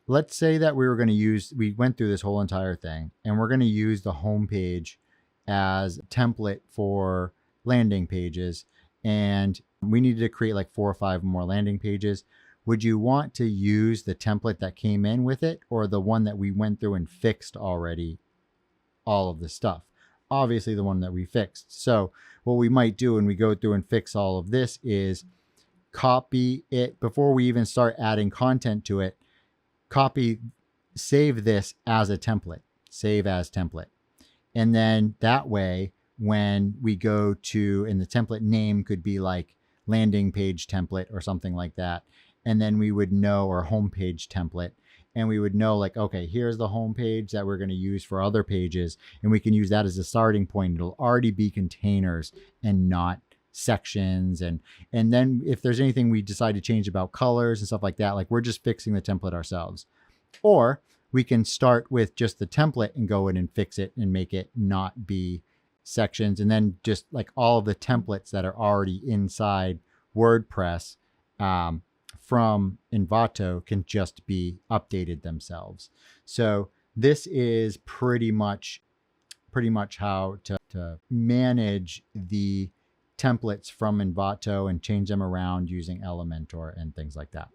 let's say that we went through this whole entire thing and we're going to use the home page as a template for landing pages. And we needed to create like 4 or 5 more landing pages. Would you want to use the template that came in with it, or the one that we went through and fixed already all of the stuff? Obviously the one that we fixed. So what we might do when we go through and fix all of this is copy it before we even start adding content to it. Save this as a template, save as template. And then that way, when we go to, and the template name could be like landing page template or something like that. And then we would know, or homepage template, and we would know like, okay, here's the homepage that we're going to use for other pages. And we can use that as a starting point. It'll already be containers and not sections. And then if there's anything we decide to change about colors and stuff like that, like we're just fixing the template ourselves. Or we can start with just the template and go in and fix it and make it not be sections. And then just like all of the templates that are already inside WordPress from Envato can just be updated themselves. So this is pretty much how to manage the templates from Envato and change them around using Elementor and things like that.